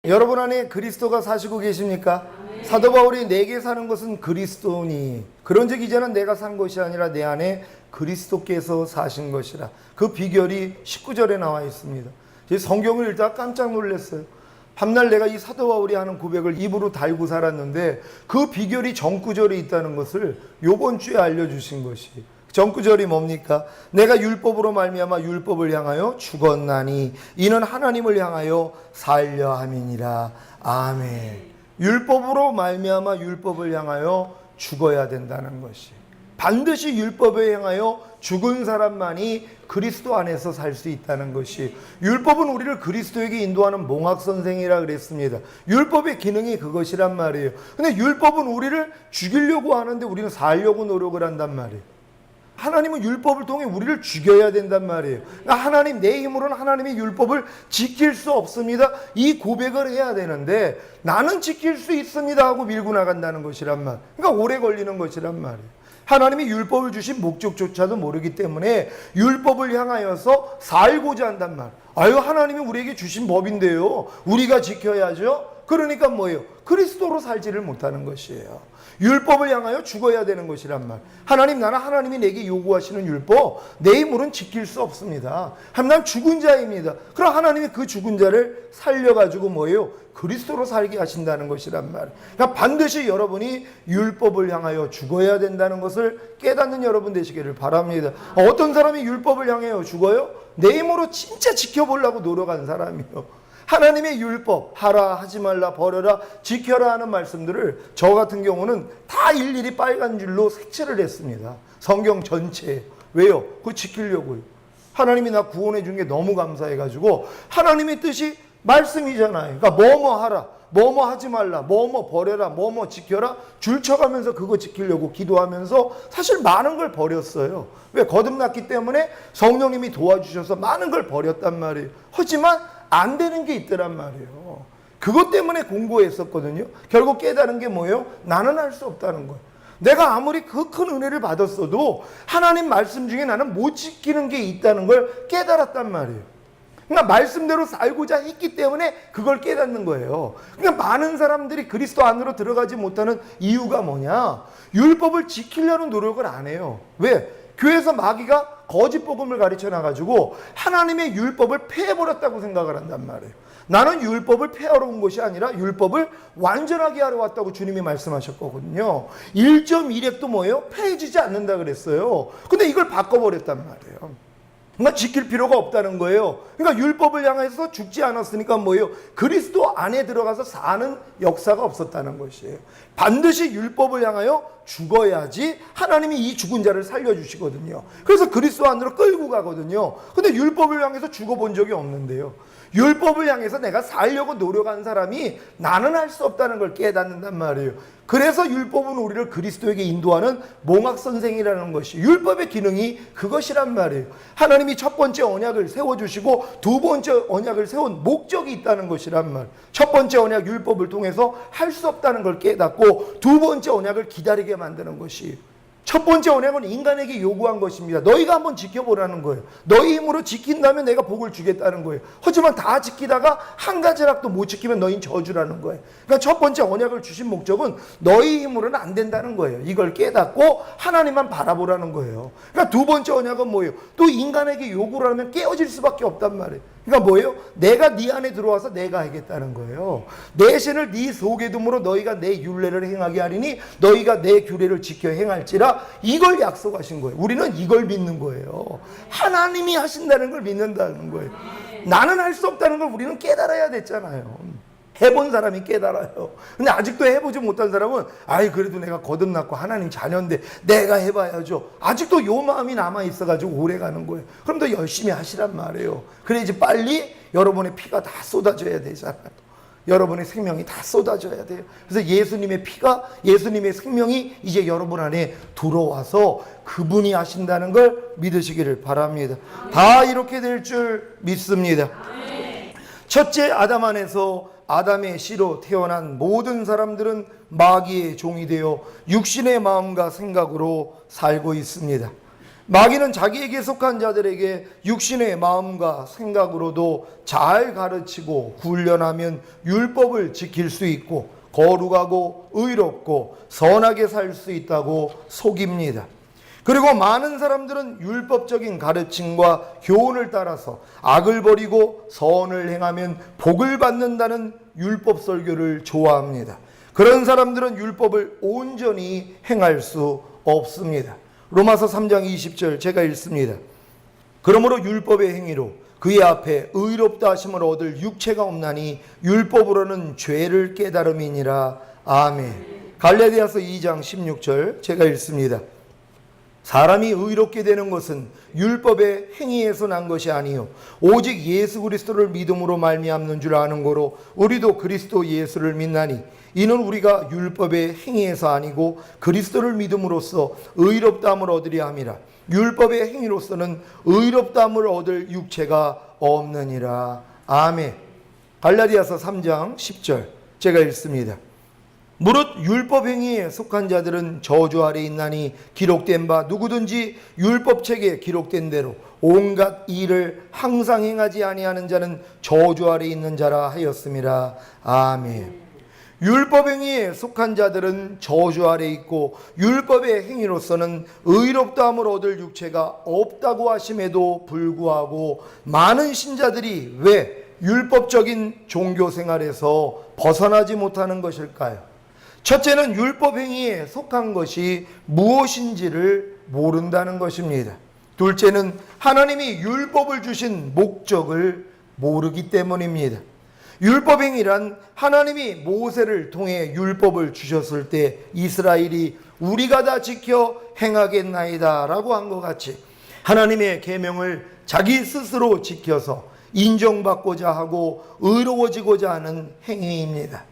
여러분 안에 그리스도가 사시고 계십니까? 사도 바울이 내게 사는 것은 그리스도니 그런즉 이제는 내가 산 것이 아니라 내 안에 그리스도께서 사신 것이라. 그 비결이 19절에 나와 있습니다. 성경을 읽다가 깜짝 놀랐어요. 밤날 내가 이 사도 바울이 하는 고백을 입으로 달고 살았는데 그 비결이 전구절에 있다는 것을 요번 주에 알려주신 것이, 전구절이 뭡니까? 내가 율법으로 말미암아 율법을 향하여 죽었나니 이는 하나님을 향하여 살려 함이니라. 아멘. 율법으로 말미암아 율법을 향하여 죽어야 된다는 것이, 반드시 율법에 향하여 죽은 사람만이 그리스도 안에서 살 수 있다는 것이, 율법은 우리를 그리스도에게 인도하는 몽학선생이라 그랬습니다. 율법의 기능이 그것이란 말이에요. 근데 율법은 우리를 죽이려고 하는데 우리는 살려고 노력을 한단 말이에요. 하나님은 율법을 통해 우리를 죽여야 된단 말이에요. 그러니까 하나님, 내 힘으로는 하나님의 율법을 지킬 수 없습니다. 이 고백을 해야 되는데 나는 지킬 수 있습니다 하고 밀고 나간다는 것이란 말. 그러니까 오래 걸리는 것이란 말이에요. 하나님이 율법을 주신 목적조차도 모르기 때문에 율법을 향하여서 살고자 한단 말. 아유, 하나님이 우리에게 주신 법인데요, 우리가 지켜야죠. 그러니까 뭐예요? 그리스도로 살지를 못하는 것이에요. 율법을 향하여 죽어야 되는 것이란 말. 하나님, 나는 하나님이 내게 요구하시는 율법 내 힘으로는 지킬 수 없습니다. 난 죽은 자입니다. 그럼 하나님이 그 죽은 자를 살려가지고 뭐예요? 그리스도로 살게 하신다는 것이란 말. 그러니까 반드시 여러분이 율법을 향하여 죽어야 된다는 것을 깨닫는 여러분 되시기를 바랍니다. 어떤 사람이 율법을 향하여 죽어요? 내 힘으로 진짜 지켜보려고 노력한 사람이요. 하나님의 율법, 하라, 하지 말라, 버려라, 지켜라 하는 말씀들을 저 같은 경우는 다 일일이 빨간 줄로 색칠을 했습니다. 성경 전체에. 왜요? 그거 지키려고요. 하나님이 나 구원해 준 게 너무 감사해가지고, 하나님의 뜻이 말씀이잖아요. 그러니까 뭐뭐 하라, 뭐뭐 하지 말라, 뭐뭐 버려라, 뭐뭐 지켜라, 줄 쳐가면서 그거 지키려고 기도하면서 사실 많은 걸 버렸어요. 왜? 거듭났기 때문에 성령님이 도와주셔서 많은 걸 버렸단 말이에요. 하지만 안 되는 게 있더란 말이에요. 그것 때문에 공부했었거든요. 결국 깨달은 게 뭐예요? 나는 할 수 없다는 거예요. 내가 아무리 그 큰 은혜를 받았어도 하나님 말씀 중에 나는 못 지키는 게 있다는 걸 깨달았단 말이에요. 그러니까 말씀대로 살고자 했기 때문에 그걸 깨닫는 거예요. 그러니까 많은 사람들이 그리스도 안으로 들어가지 못하는 이유가 뭐냐? 율법을 지키려는 노력을 안 해요. 왜? 교회에서 마귀가 거짓 복음을 가르쳐 놔가지고 하나님의 율법을 폐해버렸다고 생각을 한단 말이에요. 나는 율법을 폐하러 온 것이 아니라 율법을 완전하게 하러 왔다고 주님이 말씀하셨거든요. 1.1획도 뭐예요? 폐해지지 않는다 그랬어요. 근데 이걸 바꿔버렸단 말이에요. 그러니까 지킬 필요가 없다는 거예요. 그러니까 율법을 향해서 죽지 않았으니까 뭐예요? 그리스도 안에 들어가서 사는 역사가 없었다는 것이에요. 반드시 율법을 향하여 죽어야지 하나님이 이 죽은 자를 살려주시거든요. 그래서 그리스도 안으로 끌고 가거든요. 근데 율법을 향해서 죽어본 적이 없는데요. 율법을 향해서 내가 살려고 노력한 사람이 나는 할 수 없다는 걸 깨닫는단 말이에요. 그래서 율법은 우리를 그리스도에게 인도하는 몽학선생이라는 것이, 율법의 기능이 그것이란 말이에요. 하나님이 첫 번째 언약을 세워주시고 두 번째 언약을 세운 목적이 있다는 것이란 말. 첫 번째 언약 율법을 통해서 할 수 없다는 걸 깨닫고 두 번째 언약을 기다리게 만드는 것이, 첫 번째 언약은 인간에게 요구한 것입니다. 너희가 한번 지켜보라는 거예요. 너희 힘으로 지킨다면 내가 복을 주겠다는 거예요. 하지만 다 지키다가 한 가지라도 못 지키면 너희는 저주라는 거예요. 그러니까 첫 번째 언약을 주신 목적은 너희 힘으로는 안 된다는 거예요. 이걸 깨닫고 하나님만 바라보라는 거예요. 그러니까 두 번째 언약은 뭐예요? 또 인간에게 요구를 하면 깨어질 수밖에 없단 말이에요. 그러니까 뭐예요? 내가 네 안에 들어와서 내가 하겠다는 거예요. 내 신을 네 속에 둠으로 너희가 내 율례를 행하게 하리니 너희가 내 규례를 지켜 행할지라, 이걸 약속하신 거예요. 우리는 이걸 믿는 거예요. 하나님이 하신다는 걸 믿는다는 거예요. 나는 할 수 없다는 걸 우리는 깨달아야 됐잖아요. 해본 사람이 깨달아요. 근데 아직도 해보지 못한 사람은 아이 그래도 내가 거듭났고 하나님 자녀인데 내가 해봐야죠. 아직도 요 마음이 남아있어가지고 오래 가는 거예요. 그럼 더 열심히 하시란 말이에요. 그래야지 빨리 여러분의 피가 다 쏟아져야 되잖아요. 여러분의 생명이 다 쏟아져야 돼요. 그래서 예수님의 피가, 예수님의 생명이 이제 여러분 안에 들어와서 그분이 하신다는 걸 믿으시기를 바랍니다. 다 이렇게 될 줄 믿습니다. 첫째 아담 안에서 아담의 씨로 태어난 모든 사람들은 마귀의 종이 되어 육신의 마음과 생각으로 살고 있습니다. 마귀는 자기에게 속한 자들에게 육신의 마음과 생각으로도 잘 가르치고 훈련하면 율법을 지킬 수 있고 거룩하고 의롭고 선하게 살 수 있다고 속입니다. 그리고 많은 사람들은 율법적인 가르침과 교훈을 따라서 악을 버리고 선을 행하면 복을 받는다는 율법 설교를 좋아합니다. 그런 사람들은 율법을 온전히 행할 수 없습니다. 로마서 3장 20절 제가 읽습니다. 그러므로 율법의 행위로 그의 앞에 의롭다 하심을 얻을 육체가 없나니 율법으로는 죄를 깨달음이니라. 아멘. 갈라디아서 2장 16절 제가 읽습니다. 사람이 의롭게 되는 것은 율법의 행위에서 난 것이 아니요 오직 예수 그리스도를 믿음으로 말미암는 줄 아는 거로 우리도 그리스도 예수를 믿나니 이는 우리가 율법의 행위에서 아니고 그리스도를 믿음으로써 의롭다함을 얻으려 함이라. 율법의 행위로서는 의롭다함을 얻을 육체가 없느니라. 아멘. 갈라디아서 3장 10절 제가 읽습니다. 무릇 율법 행위에 속한 자들은 저주 아래 있나니 기록된 바 누구든지 율법책에 기록된 대로 온갖 일을 항상 행하지 아니하는 자는 저주 아래 있는 자라 하였음이라. 아멘. 율법 행위에 속한 자들은 저주 아래 있고 율법의 행위로서는 의롭다함을 얻을 육체가 없다고 하심에도 불구하고 많은 신자들이 왜 율법적인 종교 생활에서 벗어나지 못하는 것일까요? 첫째는 율법 행위에 속한 것이 무엇인지를 모른다는 것입니다. 둘째는 하나님이 율법을 주신 목적을 모르기 때문입니다. 율법 행위란 하나님이 모세를 통해 율법을 주셨을 때 이스라엘이 우리가 다 지켜 행하겠나이다 라고 한 것 같이 하나님의 계명을 자기 스스로 지켜서 인정받고자 하고 의로워지고자 하는 행위입니다.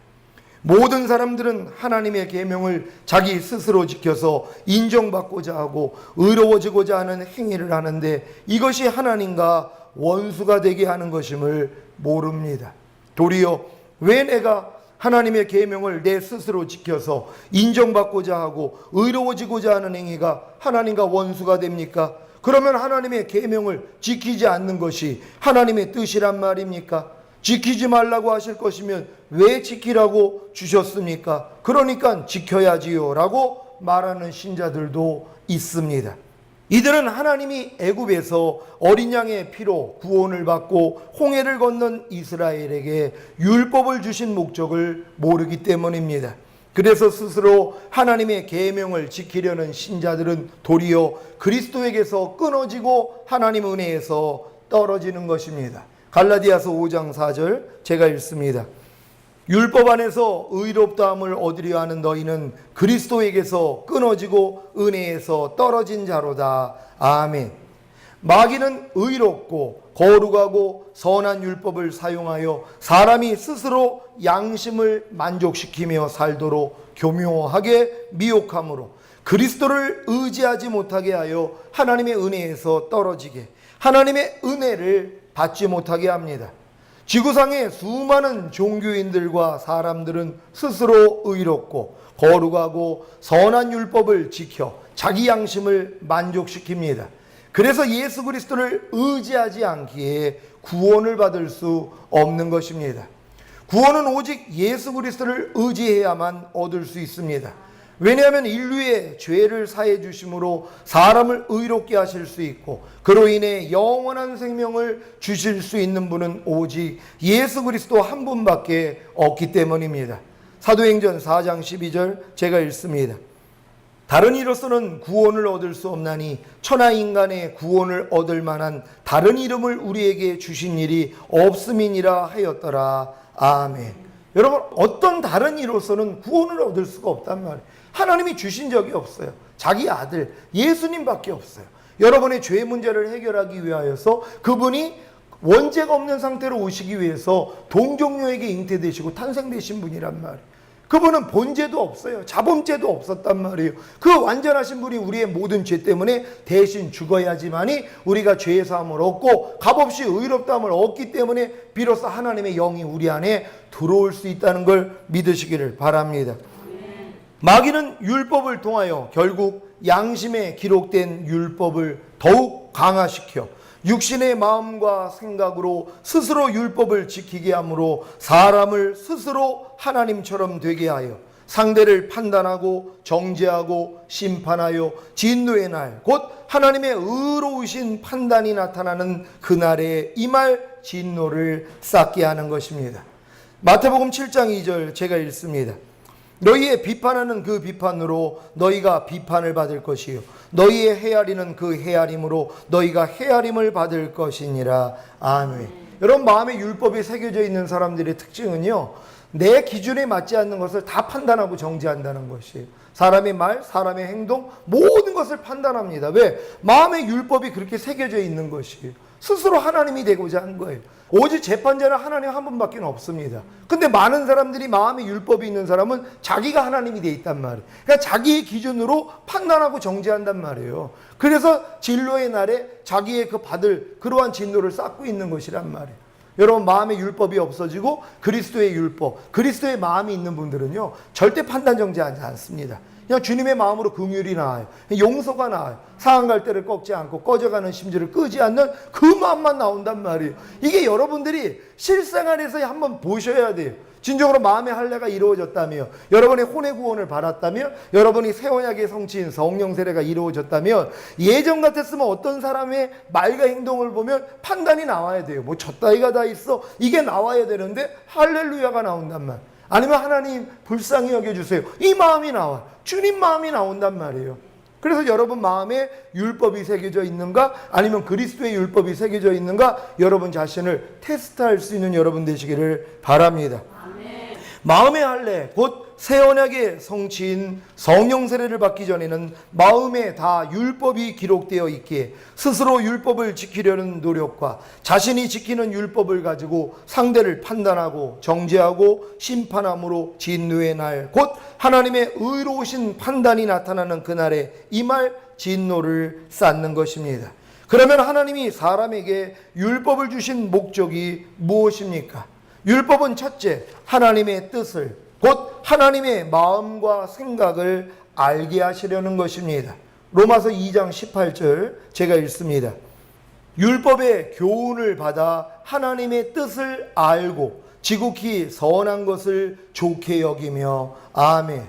모든 사람들은 하나님의 계명을 자기 스스로 지켜서 인정받고자 하고 의로워지고자 하는 행위를 하는데 이것이 하나님과 원수가 되게 하는 것임을 모릅니다. 도리어 왜 내가 하나님의 계명을 내 스스로 지켜서 인정받고자 하고 의로워지고자 하는 행위가 하나님과 원수가 됩니까? 그러면 하나님의 계명을 지키지 않는 것이 하나님의 뜻이란 말입니까? 지키지 말라고 하실 것이면 왜 지키라고 주셨습니까? 그러니까 지켜야지요 라고 말하는 신자들도 있습니다. 이들은 하나님이 애굽에서 어린 양의 피로 구원을 받고 홍해를 건넌 이스라엘에게 율법을 주신 목적을 모르기 때문입니다. 그래서 스스로 하나님의 계명을 지키려는 신자들은 도리어 그리스도에게서 끊어지고 하나님 은혜에서 떨어지는 것입니다. 갈라디아서 5장 4절 제가 읽습니다. 율법 안에서 의롭다함을 얻으려 하는 너희는 그리스도에게서 끊어지고 은혜에서 떨어진 자로다. 아멘. 마귀는 의롭고 거룩하고 선한 율법을 사용하여 사람이 스스로 양심을 만족시키며 살도록 교묘하게 미혹함으로 그리스도를 의지하지 못하게 하여 하나님의 은혜에서 떨어지게 하나님의 은혜를 받지 못하게 합니다. 지구상의 수많은 종교인들과 사람들은 스스로 의롭고 거룩하고 선한 율법을 지켜 자기 양심을 만족시킵니다. 그래서 예수 그리스도를 의지하지 않기에 구원을 받을 수 없는 것입니다. 구원은 오직 예수 그리스도를 의지해야만 얻을 수 있습니다. 왜냐하면 인류의 죄를 사해 주심으로 사람을 의롭게 하실 수 있고 그로 인해 영원한 생명을 주실 수 있는 분은 오직 예수 그리스도 한 분밖에 없기 때문입니다. 사도행전 4장 12절 제가 읽습니다. 다른 이로서는 구원을 얻을 수 없나니 천하 인간의 구원을 얻을 만한 다른 이름을 우리에게 주신 일이 없음이니라 하였더라. 아멘. 여러분, 어떤 다른 이로서는 구원을 얻을 수가 없단 말이에요. 하나님이 주신 적이 없어요. 자기 아들 예수님밖에 없어요. 여러분의 죄 문제를 해결하기 위하여서 그분이 원죄가 없는 상태로 오시기 위해서 동정녀에게 잉태되시고 탄생되신 분이란 말이에요. 그분은 본죄도 없어요. 자범죄도 없었단 말이에요. 그 완전하신 분이 우리의 모든 죄 때문에 대신 죽어야지만이 우리가 죄의 사함을 얻고 값없이 의롭다함을 얻기 때문에 비로소 하나님의 영이 우리 안에 들어올 수 있다는 걸 믿으시기를 바랍니다. 마귀는 율법을 통하여 결국 양심에 기록된 율법을 더욱 강화시켜 육신의 마음과 생각으로 스스로 율법을 지키게 함으로 사람을 스스로 하나님처럼 되게 하여 상대를 판단하고 정죄하고 심판하여 진노의 날 곧 하나님의 의로우신 판단이 나타나는 그날에 임할 진노를 쌓게 하는 것입니다. 마태복음 7장 2절 제가 읽습니다. 너희의 비판하는 그 비판으로 너희가 비판을 받을 것이요 너희의 헤아리는 그 헤아림으로 너희가 헤아림을 받을 것이니라. 아멘. 여러분, 마음에 율법이 새겨져 있는 사람들의 특징은요, 내 기준에 맞지 않는 것을 다 판단하고 정죄한다는 것이에요. 사람의 말, 사람의 행동, 모든 것을 판단합니다. 왜? 마음에 율법이 그렇게 새겨져 있는 것이에요. 스스로 하나님이 되고자 한 거예요. 오직 재판자는 하나님 한 분밖에 없습니다. 근데 많은 사람들이 마음에 율법이 있는 사람은 자기가 하나님이 돼 있단 말이에요. 그러니까 자기의 기준으로 판단하고 정죄한단 말이에요. 그래서 진로의 날에 자기의 그 받을 그러한 진노를 쌓고 있는 것이란 말이에요. 여러분, 마음의 율법이 없어지고 그리스도의 율법, 그리스도의 마음이 있는 분들은요, 절대 판단 정죄하지 않습니다. 그냥 주님의 마음으로 긍휼이 나와요. 용서가 나와요. 상한 갈대를 꺾지 않고 꺼져가는 심지를 끄지 않는 그 마음만 나온단 말이에요. 이게 여러분들이 실생활에서 한번 보셔야 돼요. 진정으로 마음의 할례가 이루어졌다며, 여러분의 혼의 구원을 받았다며, 여러분이 새 언약의 성취인 성령 세례가 이루어졌다면, 예전 같았으면 어떤 사람의 말과 행동을 보면 판단이 나와야 돼요. 뭐 젖다이가 다 있어, 이게 나와야 되는데 할렐루야가 나온단 말. 아니면 하나님 불쌍히 여겨주세요, 이 마음이 나와. 주님 마음이 나온단 말이에요. 그래서 여러분 마음에 율법이 새겨져 있는가, 아니면 그리스도의 율법이 새겨져 있는가, 여러분 자신을 테스트할 수 있는 여러분 되시기를 바랍니다. 아멘. 마음의 할례, 곧 새 언약의 성취인 성령 세례를 받기 전에는 마음에 다 율법이 기록되어 있기에 스스로 율법을 지키려는 노력과 자신이 지키는 율법을 가지고 상대를 판단하고 정죄하고 심판함으로 진노의 날 곧 하나님의 의로우신 판단이 나타나는 그날에 임할 진노를 쌓는 것입니다. 그러면 하나님이 사람에게 율법을 주신 목적이 무엇입니까? 율법은 첫째, 하나님의 뜻을, 곧 하나님의 마음과 생각을 알게 하시려는 것입니다. 로마서 2장 18절 제가 읽습니다. 율법의 교훈을 받아 하나님의 뜻을 알고 지극히 선한 것을 좋게 여기며. 아멘.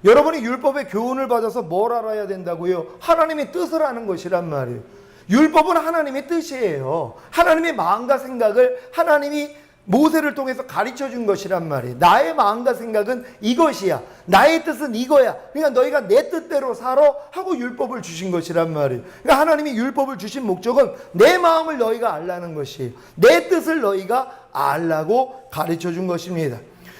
여러분이 율법의 교훈을 받아서 뭘 알아야 된다고요? 하나님의 뜻을 아는 것이란 말이에요. 율법은 하나님의 뜻이에요. 하나님의 마음과 생각을 하나님이 모세를 통해서 가르쳐 준 것이란 말이에요. 나의 마음과 생각은 이것이야, 나의 뜻은 이거야, 그러니까 너희가 내 뜻대로 살아 하고 율법을 주신 것이란 말이에요. 그러니까 하나님이 율법을 주신 목적은 내 마음을 너희가 알라는 것이에요. 내 뜻을 너희가 알라고 가르쳐 준 것입니다.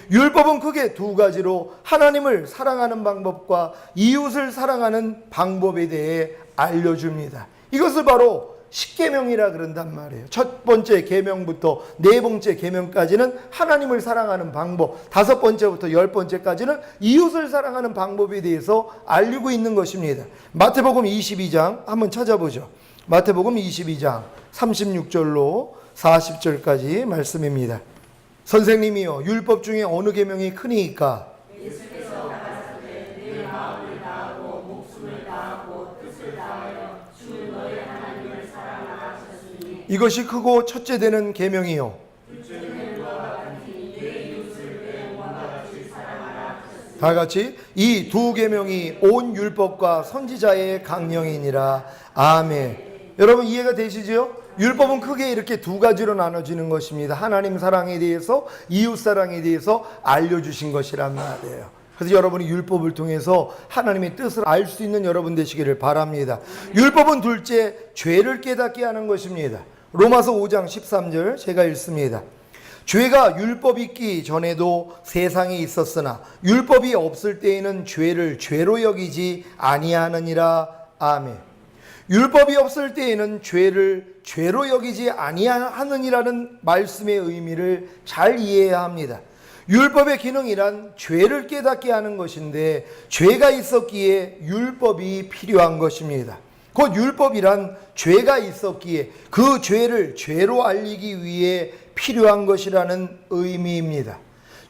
율법은 크게 두 가지로 하나님을 사랑하는 방법과 이웃을 사랑하는 방법에 대해 알려줍니다. 이것을 바로 십계명이라 그런단 말이에요. 첫 번째 계명부터 네 번째 계명까지는 하나님을 사랑하는 방법, 다섯 번째부터 열 번째까지는 이웃을 사랑하는 방법에 대해서 알리고 있는 것입니다. 마태복음 22장 한번 찾아보죠. 마태복음 22장 36절로 40절까지 말씀입니다. 선생님이요, 율법 중에 어느 계명이 크니까? 예수께서 가라사대 내 마음을 다하고 목숨을 다하고 뜻을 다하여 주 너희 하나님을 사랑하라 하셨으니 이것이 크고 첫째 되는 계명이요. 둘째는 그와 같으니 내 이웃을 내 몸과 같이 사랑하라 하셨으니 다 같이 이 두 계명이 온 율법과 선지자의 강령이니라. 아멘. 여러분 이해가 되시죠? 율법은 크게 이렇게 두 가지로 나눠지는 것입니다. 하나님 사랑에 대해서, 이웃 사랑에 대해서 알려주신 것이란 말이에요. 그래서 여러분이 율법을 통해서 하나님의 뜻을 알 수 있는 여러분 되시기를 바랍니다. 율법은 둘째, 죄를 깨닫게 하는 것입니다. 로마서 5장 13절 제가 읽습니다. 죄가 율법이 있기 전에도 세상에 있었으나 율법이 없을 때에는 죄를 죄로 여기지 아니하느니라. 아멘. 율법이 없을 때에는 죄를 죄로 여기지 아니하느니라는 말씀의 의미를 잘 이해해야 합니다. 율법의 기능이란 죄를 깨닫게 하는 것인데, 죄가 있었기에 율법이 필요한 것입니다. 곧 율법이란 죄가 있었기에 그 죄를 죄로 알리기 위해 필요한 것이라는 의미입니다.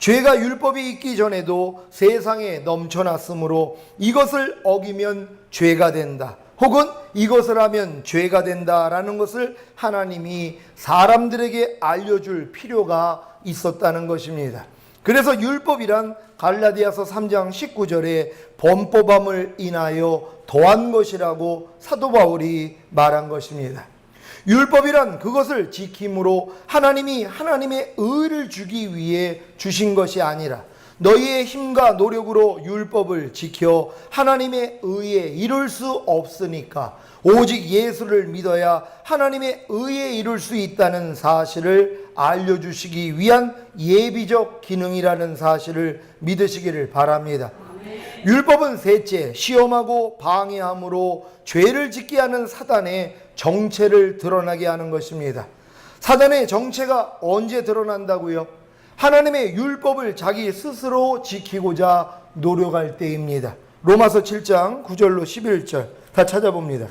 죄가 율법이 있기 전에도 세상에 넘쳐났으므로 이것을 어기면 죄가 된다, 혹은 이것을 하면 죄가 된다라는 것을 하나님이 사람들에게 알려줄 필요가 있었다는 것입니다. 그래서 율법이란 갈라디아서 3장 19절에 범법함을 인하여 더한 것이라고 사도 바울이 말한 것입니다. 율법이란 그것을 지킴으로 하나님이 하나님의 의를 주기 위해 주신 것이 아니라 너희의 힘과 노력으로 율법을 지켜 하나님의 의에 이룰 수 없으니까 오직 예수를 믿어야 하나님의 의에 이룰 수 있다는 사실을 알려주시기 위한 예비적 기능이라는 사실을 믿으시기를 바랍니다. 율법은 셋째, 시험하고 방해함으로 죄를 짓게 하는 사단의 정체를 드러나게 하는 것입니다. 사단의 정체가 언제 드러난다고요? 하나님의 율법을 자기 스스로 지키고자 노력할 때입니다. 로마서 7장 9절로 11절 다 찾아봅니다.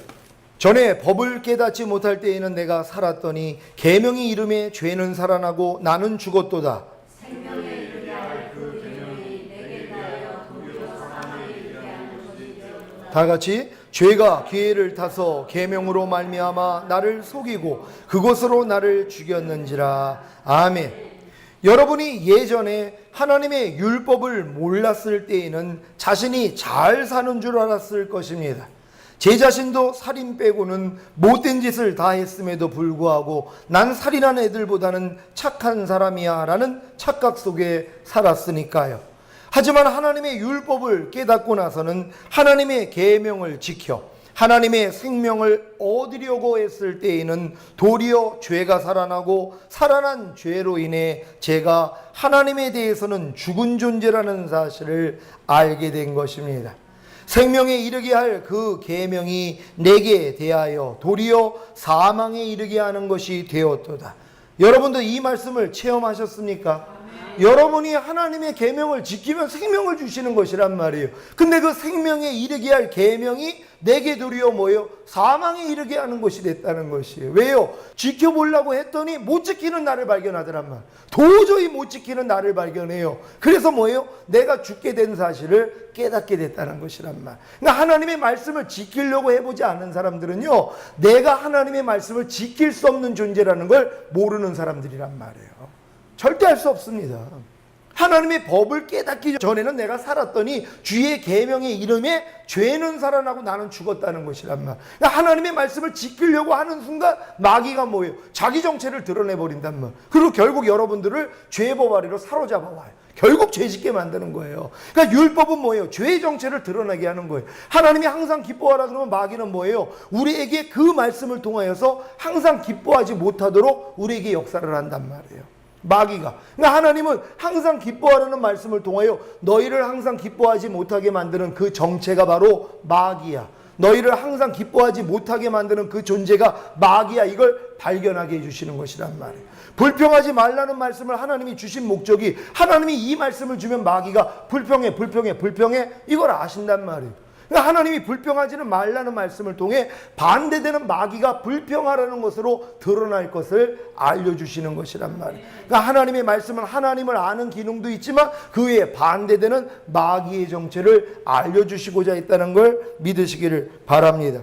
전에 법을 깨닫지 못할 때에는 내가 살았더니 계명이 이름에 죄는 살아나고 나는 죽었도다. 생명에 이르게 할 그 계명이 내게 대하여 도리어 사망에 이르게 하는 것이 되었도다. 다 같이 죄가 기회를 타서 계명으로 말미암아 나를 속이고 그것으로 나를 죽였는지라. 아멘. 여러분이 예전에 하나님의 율법을 몰랐을 때에는 자신이 잘 사는 줄 알았을 것입니다. 제 자신도 살인 빼고는 못된 짓을 다 했음에도 불구하고 난 살인한 애들보다는 착한 사람이야 라는 착각 속에 살았으니까요. 하지만 하나님의 율법을 깨닫고 나서는 하나님의 계명을 지켜 하나님의 생명을 얻으려고 했을 때에는 도리어 죄가 살아나고 살아난 죄로 인해 제가 하나님에 대해서는 죽은 존재라는 사실을 알게 된 것입니다. 생명에 이르게 할 그 계명이 내게 대하여 도리어 사망에 이르게 하는 것이 되었도다. 여러분도 이 말씀을 체험하셨습니까? 여러분이 하나님의 계명을 지키면 생명을 주시는 것이란 말이에요. 근데 그 생명에 이르게 할 계명이 내게 도리어 뭐예요? 사망에 이르게 하는 것이 됐다는 것이에요. 왜요? 지켜보려고 했더니 못 지키는 나를 발견하더란 말. 도저히 못 지키는 나를 발견해요. 그래서 뭐예요? 내가 죽게 된 사실을 깨닫게 됐다는 것이란 말. 그러니까 하나님의 말씀을 지키려고 해보지 않은 사람들은요, 내가 하나님의 말씀을 지킬 수 없는 존재라는 걸 모르는 사람들이란 말이에요. 절대 할 수 없습니다. 하나님의 법을 깨닫기 전에는 내가 살았더니 주의 계명의 이름에 죄는 살아나고 나는 죽었다는 것이란 말. 그러니까 하나님의 말씀을 지키려고 하는 순간 마귀가 뭐예요? 자기 정체를 드러내버린단 말. 그리고 결국 여러분들을 죄의 법 아래로 사로잡아 와요. 결국 죄 짓게 만드는 거예요. 그러니까 율법은 뭐예요? 죄의 정체를 드러나게 하는 거예요. 하나님이 항상 기뻐하라 그러면 마귀는 뭐예요? 우리에게 그 말씀을 통하여서 항상 기뻐하지 못하도록 우리에게 역사를 한단 말이에요. 마귀가. 그러니까 하나님은 항상 기뻐하라는 말씀을 통하여 너희를 항상 기뻐하지 못하게 만드는 그 정체가 바로 마귀야. 너희를 항상 기뻐하지 못하게 만드는 그 존재가 마귀야. 이걸 발견하게 해주시는 것이란 말이에요. 불평하지 말라는 말씀을 하나님이 주신 목적이 하나님이 이 말씀을 주면 마귀가 불평해 이걸 아신단 말이에요. 그러니까 하나님이 불평하지는 말라는 말씀을 통해 반대되는 마귀가 불평하라는 것으로 드러날 것을 알려주시는 것이란 말이에요. 그러니까 하나님의 말씀은 하나님을 아는 기능도 있지만 그 외에 반대되는 마귀의 정체를 알려주시고자 했다는 걸 믿으시기를 바랍니다.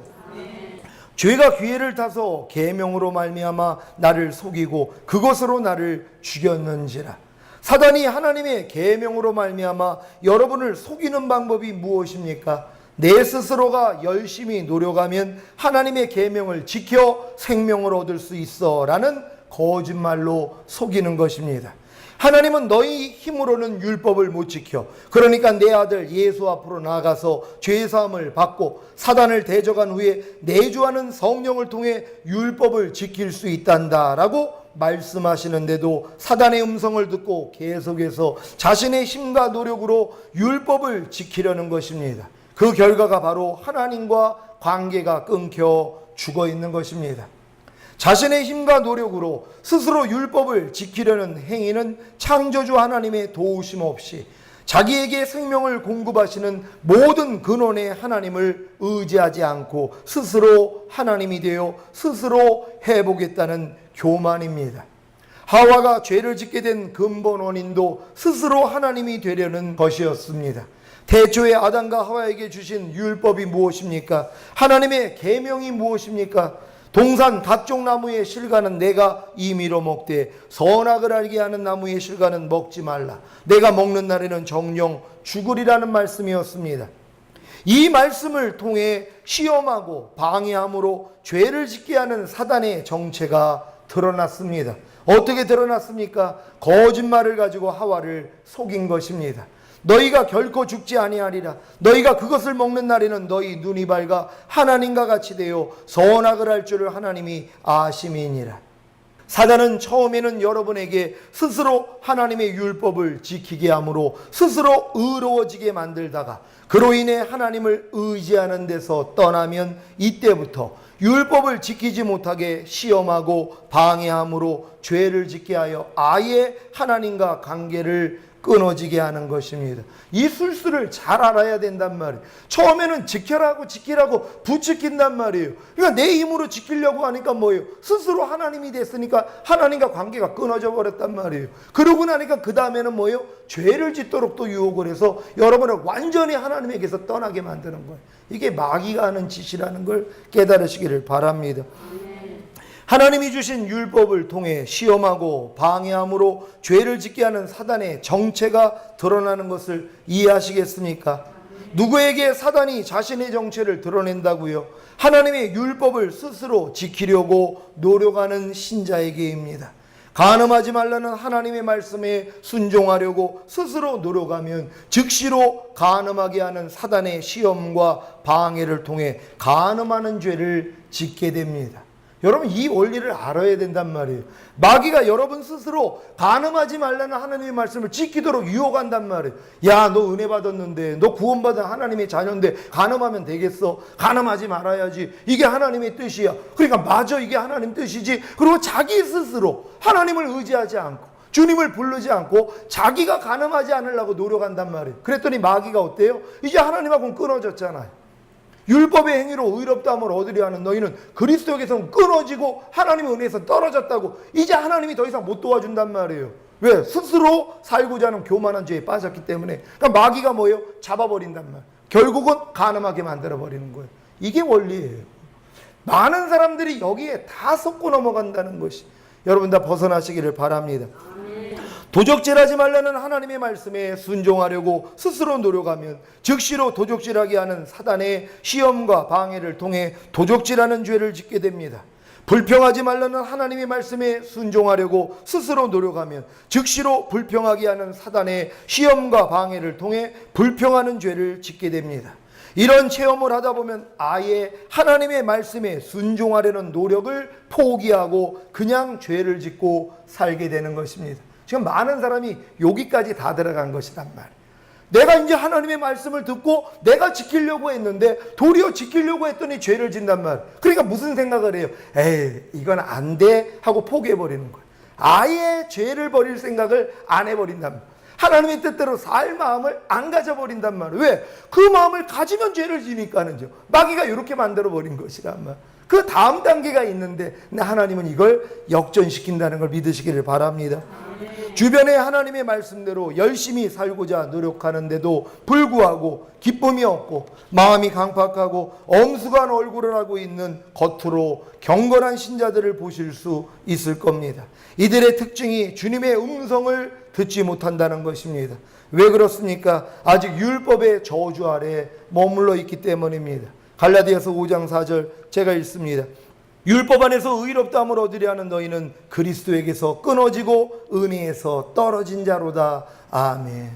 죄가 기회를 타서 계명으로 말미암아 나를 속이고 그것으로 나를 죽였는지라. 사단이 하나님의 계명으로 말미암아 여러분을 속이는 방법이 무엇입니까? 내 스스로가 열심히 노력하면 하나님의 계명을 지켜 생명을 얻을 수 있어 라는 거짓말로 속이는 것입니다. 하나님은 너희 힘으로는 율법을 못 지켜. 그러니까 내 아들 예수 앞으로 나아가서 죄사함을 받고 사단을 대적한 후에 내주하는 성령을 통해 율법을 지킬 수 있단다 라고 말씀하시는데도 사단의 음성을 듣고 계속해서 자신의 힘과 노력으로 율법을 지키려는 것입니다. 그 결과가 바로 하나님과 관계가 끊겨 죽어 있는 것입니다. 자신의 힘과 노력으로 스스로 율법을 지키려는 행위는 창조주 하나님의 도우심 없이 자기에게 생명을 공급하시는 모든 근원의 하나님을 의지하지 않고 스스로 하나님이 되어 스스로 해보겠다는 교만입니다. 하와가 죄를 짓게 된 근본 원인도 스스로 하나님이 되려는 것이었습니다. 태초에 아담과 하와에게 주신 율법이 무엇입니까? 하나님의 계명이 무엇입니까? 동산 각종 나무의 실과는 내가 임의로 먹되 선악을 알게 하는 나무의 실과는 먹지 말라. 내가 먹는 날에는 정령 죽으리라는 말씀이었습니다. 이 말씀을 통해 시험하고 방해함으로 죄를 짓게 하는 사단의 정체가 드러났습니다. 어떻게 드러났습니까? 거짓말을 가지고 하와를 속인 것입니다. 너희가 결코 죽지 아니하리라. 너희가 그것을 먹는 날에는 너희 눈이 밝아 하나님과 같이 되어 선악을 할 줄을 하나님이 아심이니라. 사단은 처음에는 여러분에게 스스로 하나님의 율법을 지키게 함으로 스스로 의로워지게 만들다가 그로 인해 하나님을 의지하는 데서 떠나면 이때부터 율법을 지키지 못하게 시험하고 방해함으로 죄를 짓게 하여 아예 하나님과 관계를 끊어지게 하는 것입니다. 이 술수를 잘 알아야 된단 말이에요. 처음에는 지키라고 부추긴단 말이에요. 그러니까 내 힘으로 지키려고 하니까 뭐예요? 스스로 하나님이 됐으니까 하나님과 관계가 끊어져 버렸단 말이에요. 그러고 나니까 그 다음에는 뭐예요? 죄를 짓도록 또 유혹을 해서 여러분을 완전히 하나님에게서 떠나게 만드는 거예요. 이게 마귀가 하는 짓이라는 걸 깨달으시기를 바랍니다. 하나님이 주신 율법을 통해 시험하고 방해함으로 죄를 짓게 하는 사단의 정체가 드러나는 것을 이해하시겠습니까? 누구에게 사단이 자신의 정체를 드러낸다고요? 하나님의 율법을 스스로 지키려고 노력하는 신자에게입니다. 간음하지 말라는 하나님의 말씀에 순종하려고 스스로 노력하면 즉시로 간음하게 하는 사단의 시험과 방해를 통해 간음하는 죄를 짓게 됩니다. 여러분 이 원리를 알아야 된단 말이에요. 마귀가 여러분 스스로 간음하지 말라는 하나님의 말씀을 지키도록 유혹한단 말이에요. 야, 너 은혜 받았는데, 너 구원받은 하나님의 자녀인데 간음하면 되겠어? 간음하지 말아야지. 이게 하나님의 뜻이야. 그러니까 맞아, 이게 하나님 뜻이지. 그리고 자기 스스로 하나님을 의지하지 않고 주님을 부르지 않고 자기가 간음하지 않으려고 노력한단 말이에요. 그랬더니 마귀가 어때요? 이제 하나님하고는 끊어졌잖아요. 율법의 행위로 의롭다함을 얻으려 하는 너희는 그리스도에게서 끊어지고 하나님의 은혜에서 떨어졌다고. 이제 하나님이 더 이상 못 도와준단 말이에요. 왜? 스스로 살고자 하는 교만한 죄에 빠졌기 때문에. 그러니까 마귀가 뭐예요? 잡아버린단 말이에요. 결국은 간음하게 만들어버리는 거예요. 이게 원리예요. 많은 사람들이 여기에 다 섞고 넘어간다는 것이 여러분 다 벗어나시기를 바랍니다. 도적질하지 말라는 하나님의 말씀에 순종하려고 스스로 노력하면 즉시로 도적질하게 하는 사단의 시험과 방해를 통해 도적질하는 죄를 짓게 됩니다. 불평하지 말라는 하나님의 말씀에 순종하려고 스스로 노력하면 즉시로 불평하게 하는 사단의 시험과 방해를 통해 불평하는 죄를 짓게 됩니다. 이런 체험을 하다 보면 아예 하나님의 말씀에 순종하려는 노력을 포기하고 그냥 죄를 짓고 살게 되는 것입니다. 지금 많은 사람이 여기까지 다 들어간 것이란 말이에요. 내가 이제 하나님의 말씀을 듣고 내가 지키려고 했는데 도리어 지키려고 했더니 죄를 짓단 말이에요. 그러니까 무슨 생각을 해요? 에이, 이건 안 돼 하고 포기해버리는 거예요. 아예 죄를 버릴 생각을 안 해버린단 말이에요. 하나님의 뜻대로 살 마음을 안 가져버린단 말이에요. 왜? 그 마음을 가지면 죄를 지니까는요. 마귀가 이렇게 만들어버린 것이란 말이에요. 그 다음 단계가 있는데 하나님은 이걸 역전시킨다는 걸 믿으시기를 바랍니다. 주변에 하나님의 말씀대로 열심히 살고자 노력하는데도 불구하고 기쁨이 없고 마음이 강팍하고 엄숙한 얼굴을 하고 있는 겉으로 경건한 신자들을 보실 수 있을 겁니다. 이들의 특징이 주님의 음성을 듣지 못한다는 것입니다. 왜 그렇습니까? 아직 율법의 저주 아래 머물러 있기 때문입니다. 갈라디아서 5장 4절 제가 읽습니다. 율법 안에서 의롭다함을 얻으려 하는 너희는 그리스도에게서 끊어지고 은혜에서 떨어진 자로다. 아멘.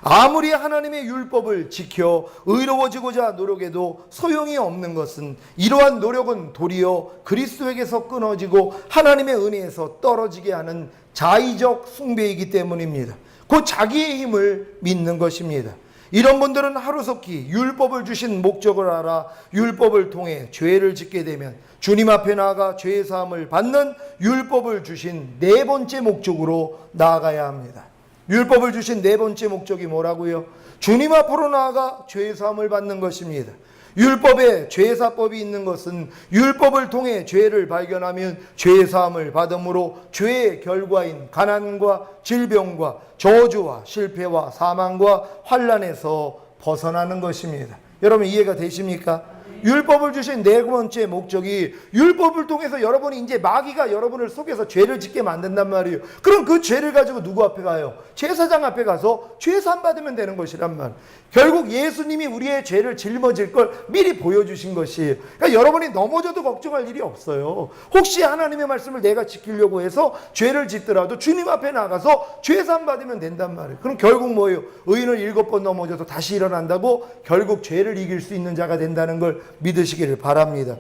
아무리 하나님의 율법을 지켜 의로워지고자 노력해도 소용이 없는 것은 이러한 노력은 도리어 그리스도에게서 끊어지고 하나님의 은혜에서 떨어지게 하는 자의적 숭배이기 때문입니다. 곧 자기의 힘을 믿는 것입니다. 이런 분들은 하루속히 율법을 주신 목적을 알아 율법을 통해 죄를 짓게 되면 주님 앞에 나아가 죄의 사함을 받는 율법을 주신 네 번째 목적으로 나아가야 합니다. 율법을 주신 네 번째 목적이 뭐라고요? 주님 앞으로 나아가 죄의 사함을 받는 것입니다. 율법에 죄사법이 있는 것은 율법을 통해 죄를 발견하면 죄사함을 받음으로 죄의 결과인 가난과 질병과 저주와 실패와 사망과 환난에서 벗어나는 것입니다. 여러분 이해가 되십니까? 율법을 주신 네 번째 목적이 율법을 통해서 여러분이 이제 마귀가 여러분을 속여서 죄를 짓게 만든단 말이에요. 그럼 그 죄를 가지고 누구 앞에 가요? 제사장 앞에 가서 죄산 받으면 되는 것이란 말. 결국 예수님이 우리의 죄를 짊어질 걸 미리 보여주신 것이에요. 그러니까 여러분이 넘어져도 걱정할 일이 없어요. 혹시 하나님의 말씀을 내가 지키려고 해서 죄를 짓더라도 주님 앞에 나가서 죄산 받으면 된단 말이에요. 그럼 결국 뭐예요? 의인을 7번 넘어져도 다시 일어난다고 결국 죄를 이길 수 있는 자가 된다는 걸 믿으시기를 바랍니다.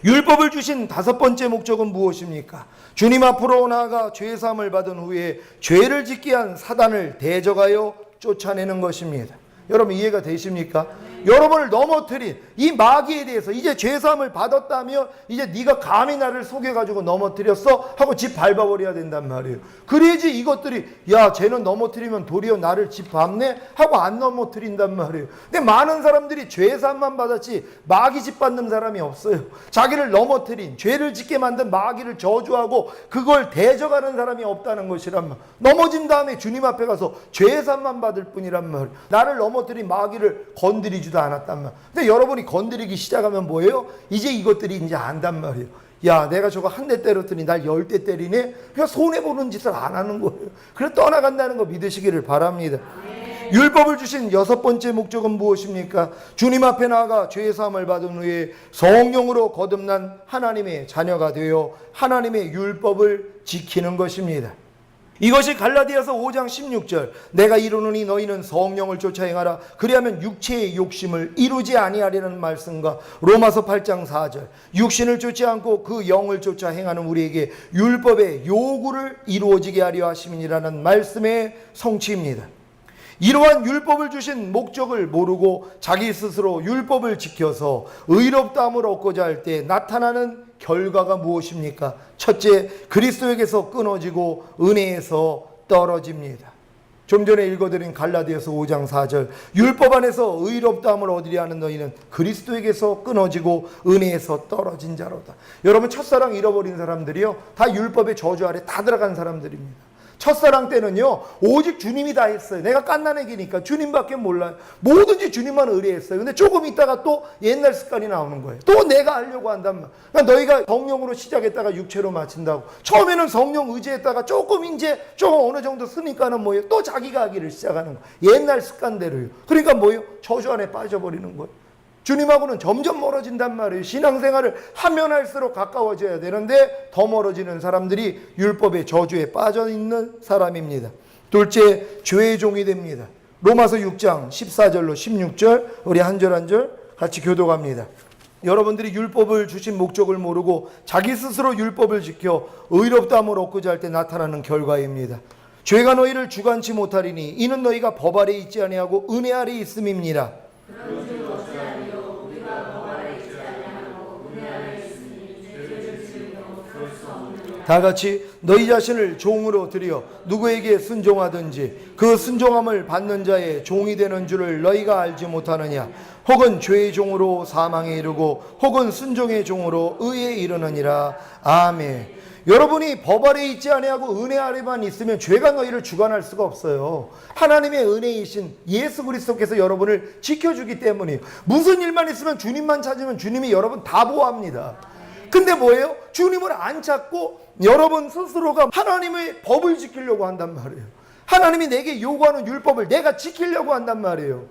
율법을 주신 5번째 목적은 무엇입니까? 주님 앞으로 나아가 죄사함을 받은 후에 죄를 짓게 한 사단을 대적하여 쫓아내는 것입니다. 여러분 이해가 되십니까? 여러분을 넘어뜨린 이 마귀에 대해서 이제 죄사함을 받았다며 이제 네가 감히 나를 속여가지고 넘어뜨렸어 하고 집 밟아버려야 된단 말이에요. 그래야지 이것들이 야 쟤는 넘어뜨리면 도리어 나를 집 밟네 하고 안 넘어뜨린단 말이에요. 근데 많은 사람들이 죄사함만 받았지 마귀 집 밟는 사람이 없어요. 자기를 넘어뜨린 죄를 짓게 만든 마귀를 저주하고 그걸 대적하는 사람이 없다는 것이란 말. 넘어진 다음에 주님 앞에 가서 죄사함만 받을 뿐이란 말이에요. 나를 넘어뜨린 마귀를 건드리지 않았단 말. 근데 여러분이 건드리기 시작하면 뭐예요? 이제 이것들이 이제 안단 말이에요. 야 내가 저거 한 대 때렸더니 날 10대 때리네. 그냥 손해보는 짓을 안 하는 거예요. 그래 떠나간다는 거 믿으시기를 바랍니다. 율법을 주신 6번째 목적은 무엇입니까? 주님 앞에 나아가 죄사함을 받은 후에 성령으로 거듭난 하나님의 자녀가 되어 하나님의 율법을 지키는 것입니다. 이것이 갈라디아서 5장 16절 내가 이루노니 너희는 성령을 쫓아 행하라 그리하면 육체의 욕심을 이루지 아니하리라는 말씀과 로마서 8장 4절 육신을 쫓지 않고 그 영을 쫓아 행하는 우리에게 율법의 요구를 이루어지게 하려 하심이라는 말씀의 성취입니다. 이러한 율법을 주신 목적을 모르고 자기 스스로 율법을 지켜서 의롭다함을 얻고자 할 때 나타나는 결과가 무엇입니까? 첫째, 그리스도에게서 끊어지고 은혜에서 떨어집니다. 좀 전에 읽어드린 갈라디아서 5장 4절 율법 안에서 의롭다함을 얻으려 하는 너희는 그리스도에게서 끊어지고 은혜에서 떨어진 자로다. 여러분 첫사랑 잃어버린 사람들이요 다 율법의 저주 아래 다 들어간 사람들입니다. 첫사랑 때는요 오직 주님이 다 했어요. 내가 갓난애기니까 주님밖에 몰라요. 뭐든지 주님만 의뢰했어요. 근데 조금 있다가 또 옛날 습관이 나오는 거예요. 또 내가 하려고 한단 말. 그러니까 너희가 성령으로 시작했다가 육체로 마친다고. 처음에는 성령 의지했다가 조금 어느 정도 쓰니까는 뭐예요? 또 자기가 하기를 시작하는 거예요. 옛날 습관대로요. 그러니까 뭐예요? 저주 안에 빠져버리는 거예요. 주님하고는 점점 멀어진단 말이에요. 신앙생활을 하면 할수록 가까워져야 되는데 더 멀어지는 사람들이 율법의 저주에 빠져있는 사람입니다. 둘째, 죄의 종이 됩니다. 로마서 6장 14절로 16절 우리 한 절 한 절 같이 교독합니다. 여러분들이 율법을 주신 목적을 모르고 자기 스스로 율법을 지켜 의롭다함을 얻고자 할 때 나타나는 결과입니다. 죄가 너희를 주관치 못하리니 이는 너희가 법 아래 있지 아니하고 은혜 아래 있음입니다. 다 같이 너희 자신을 종으로 드려 누구에게 순종하든지 그 순종함을 받는 자의 종이 되는 줄을 너희가 알지 못하느냐. 혹은 죄의 종으로 사망에 이르고 혹은 순종의 종으로 의에 이르느니라. 아멘. 여러분이 법 아래 있지 아니하고 은혜 아래만 있으면 죄가 너희를 주관할 수가 없어요. 하나님의 은혜이신 예수 그리스도께서 여러분을 지켜주기 때문이에요. 무슨 일만 있으면 주님만 찾으면 주님이 여러분 다 보호합니다. 근데 뭐예요? 주님을 안 찾고 여러분 스스로가 하나님의 법을 지키려고 한단 말이에요. 하나님이 내게 요구하는 율법을 내가 지키려고 한단 말이에요.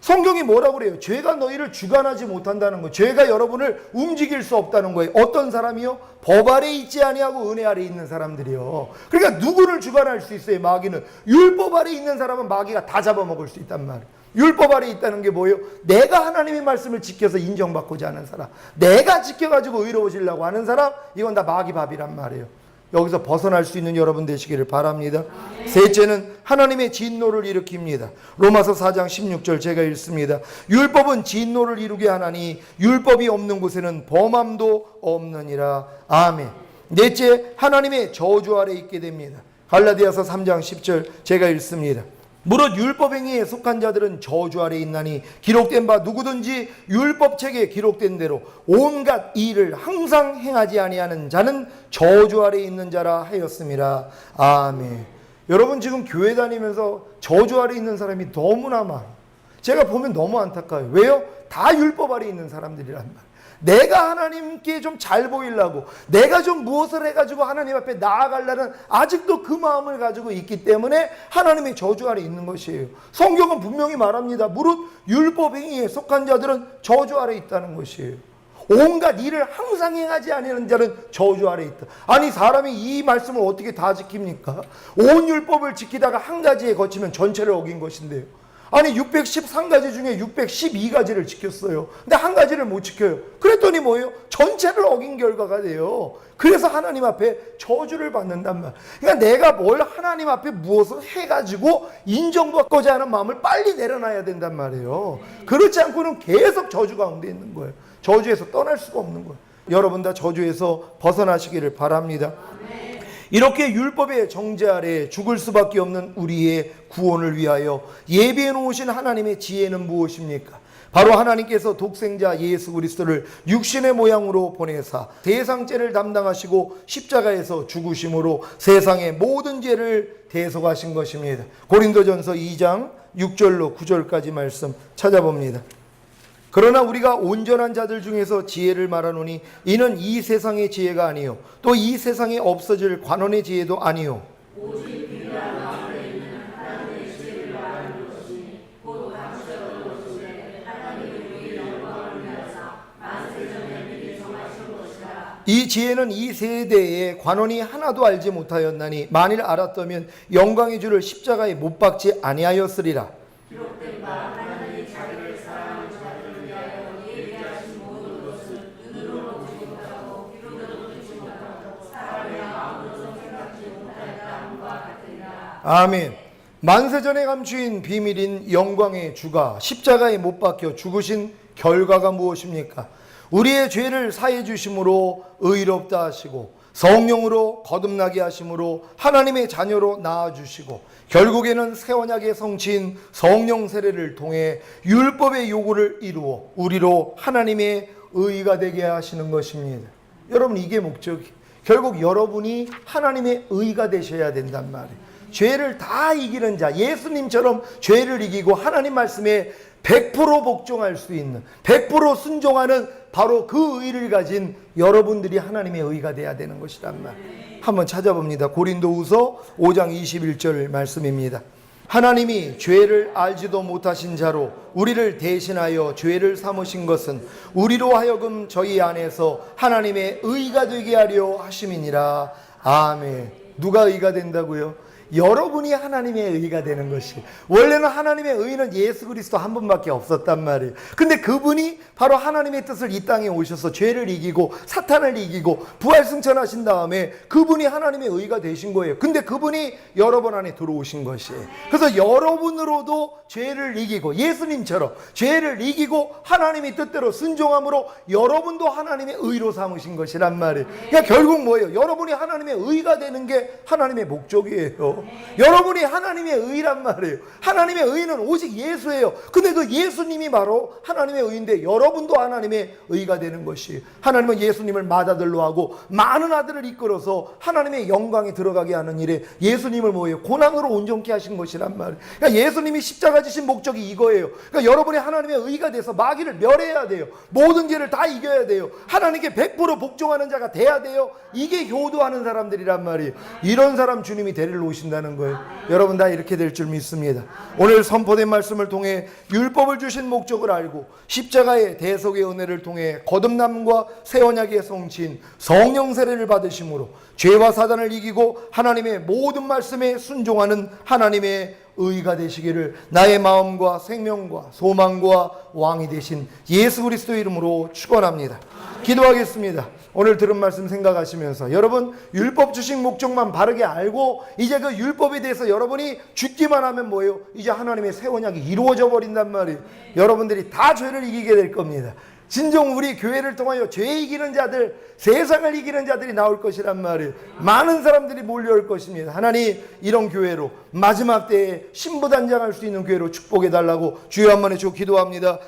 성경이 뭐라고 그래요? 죄가 너희를 주관하지 못한다는 거예요. 죄가 여러분을 움직일 수 없다는 거예요. 어떤 사람이요? 법 아래 있지 아니하고 은혜 아래 있는 사람들이요. 그러니까 누구를 주관할 수 있어요? 마귀는. 율법 아래 있는 사람은 마귀가 다 잡아먹을 수 있단 말이에요. 율법 아래 있다는 게 뭐예요? 내가 하나님의 말씀을 지켜서 인정받고자 하는 사람, 내가 지켜가지고 의로워지려고 하는 사람, 이건 다 마귀 밥이란 말이에요. 여기서 벗어날 수 있는 여러분 되시기를 바랍니다. 셋째는 하나님의 진노를 일으킵니다. 로마서 4장 16절 제가 읽습니다. 율법은 진노를 이루게 하나니 율법이 없는 곳에는 범함도 없느니라. 아멘. 넷째, 하나님의 저주 아래 있게 됩니다. 갈라디아서 3장 10절 제가 읽습니다. 무릇 율법 행위에 속한 자들은 저주 아래 있나니 기록된 바 누구든지 율법책에 기록된 대로 온갖 일을 항상 행하지 아니하는 자는 저주 아래 있는 자라 하였습니다. 아멘. 여러분 지금 교회 다니면서 저주 아래 있는 사람이 너무나 많아요. 제가 보면 너무 안타까워요. 왜요? 다 율법 아래 있는 사람들이란 말이에요. 내가 하나님께 좀 잘 보이려고, 내가 좀 무엇을 해가지고 하나님 앞에 나아가려는 아직도 그 마음을 가지고 있기 때문에 하나님의 저주 아래 있는 것이에요. 성경은 분명히 말합니다. 무릇 율법 행위에 속한 자들은 저주 아래 있다는 것이에요. 온갖 일을 항상 행하지 아니하는 자는 저주 아래 있다. 아니 사람이 이 말씀을 어떻게 다 지킵니까? 온 율법을 지키다가 한 가지에 거치면 전체를 어긴 것인데요. 아니 613가지 중에 612가지를 지켰어요. 근데 한 가지를 못 지켜요. 그랬더니 뭐예요? 전체를 어긴 결과가 돼요. 그래서 하나님 앞에 저주를 받는단 말. 그러니까 내가 뭘 하나님 앞에 무엇을 해가지고 인정받고자 하는 마음을 빨리 내려놔야 된단 말이에요. 그렇지 않고는 계속 저주 가운데 있는 거예요. 저주에서 떠날 수가 없는 거예요. 여러분 다 저주에서 벗어나시기를 바랍니다. 이렇게 율법의 정죄 아래 죽을 수밖에 없는 우리의 구원을 위하여 예비해 놓으신 하나님의 지혜는 무엇입니까? 바로 하나님께서 독생자 예수 그리스도를 육신의 모양으로 보내사 세상 죄를 담당하시고 십자가에서 죽으심으로 세상의 모든 죄를 대속하신 것입니다. 고린도전서 2장 6절로 9절까지 말씀 찾아봅니다. 그러나 우리가 온전한 자들 중에서 지혜를 말하노니 이는 이 세상의 지혜가 아니요 또 이 세상에 없어질 관원의 지혜도 아니요 오직 비밀한 마음에 있는 하나님의 지혜를 말하는 것이니 곧 감추어 놓으시되 하나님의 우리의 영광을 위하사 만세전에 미리 정하신 것이라. 이 지혜는 이 세대에 관원이 하나도 알지 못하였나니 만일 알았다면 영광의 주를 십자가에 못 박지 아니하였으리라. 기록된 바 하나님이 자기를 사랑하는 자들을 위하여 예비하신 모든 것을 눈으로 보지 못하고 귀로도 듣지 못하고 사람의 마음으로 생각지 못하였다함과 같으니라. 아멘. 만세전에 감추인 비밀인 영광의 주가 십자가에 못 박혀 죽으신 결과가 무엇입니까? 우리의 죄를 사해 주심으로 의롭다 하시고 성령으로 거듭나게 하심으로 하나님의 자녀로 낳아주시고 결국에는 새 언약의 성취인 성령 세례를 통해 율법의 요구를 이루어 우리로 하나님의 의가 되게 하시는 것입니다. 여러분 이게 목적이 결국 여러분이 하나님의 의가 되셔야 된단 말이에요. 죄를 다 이기는 자, 예수님처럼 죄를 이기고 하나님 말씀에 100% 복종할 수 있는 100% 순종하는 바로 그 의를 가진 여러분들이 하나님의 의가 돼야 되는 것이란 말. 한번 찾아봅니다. 고린도후서 5장 21절 말씀입니다. 하나님이 죄를 알지도 못하신 자로 우리를 대신하여 죄를 삼으신 것은 우리로 하여금 저희 안에서 하나님의 의가 되게 하려 하심이니라. 아멘. 누가 의가 된다고요? 여러분이 하나님의 의가 되는 것이. 원래는 하나님의 의는 예수 그리스도 한 분밖에 없었단 말이에요. 근데 그분이 바로 하나님의 뜻을 이 땅에 오셔서 죄를 이기고 사탄을 이기고 부활승천하신 다음에 그분이 하나님의 의가 되신 거예요. 근데 그분이 여러분 안에 들어오신 것이에요. 그래서 여러분으로도 죄를 이기고 예수님처럼 죄를 이기고 하나님의 뜻대로 순종함으로 여러분도 하나님의 의로 삼으신 것이란 말이에요. 그러니까 결국 뭐예요? 여러분이 하나님의 의가 되는 게 하나님의 목적이에요. 여러분이 하나님의 의란 말이에요. 하나님의 의는 오직 예수예요. 근데 그 예수님이 바로 하나님의 의인데 여러분도 하나님의 의가 되는 것이. 하나님은 예수님을 맏아들로 하고 많은 아들을 이끌어서 하나님의 영광에 들어가게 하는 일에 예수님을 뭐예요? 고난으로 온전케 하신 것이란 말이에요. 그러니까 예수님이 십자가 지신 목적이 이거예요. 그러니까 여러분이 하나님의 의가 돼서 마귀를 멸해야 돼요. 모든 죄를 다 이겨야 돼요. 하나님께 100% 복종하는 자가 돼야 돼요. 이게 효도하는 사람들이란 말이에요. 이런 사람 주님이 데리러 오신다는 거예요. 여러분 다 이렇게 될 줄 믿습니다. 오늘 선포된 말씀을 통해 율법을 주신 목적을 알고 십자가의 대속의 은혜를 통해 거듭남과 새 언약의 성취인 성령 세례를 받으심으로 죄와 사단을 이기고 하나님의 모든 말씀에 순종하는 하나님의 의가 되시기를 나의 마음과 생명과 소망과 왕이 되신 예수 그리스도의 이름으로 축원합니다. 기도하겠습니다. 오늘 들은 말씀 생각하시면서 여러분 율법 주신 목적만 바르게 알고 이제 그 율법에 대해서 여러분이 죽기만 하면 뭐예요? 이제 하나님의 새 언약이 이루어져 버린단 말이에요. 여러분들이 다 죄를 이기게 될 겁니다. 진정 우리 교회를 통하여 죄 이기는 자들, 세상을 이기는 자들이 나올 것이란 말이에요. 많은 사람들이 몰려올 것입니다. 하나님, 이런 교회로 마지막 때에 신부단장할 수 있는 교회로 축복해 달라고 주여 한 번에 기도합니다.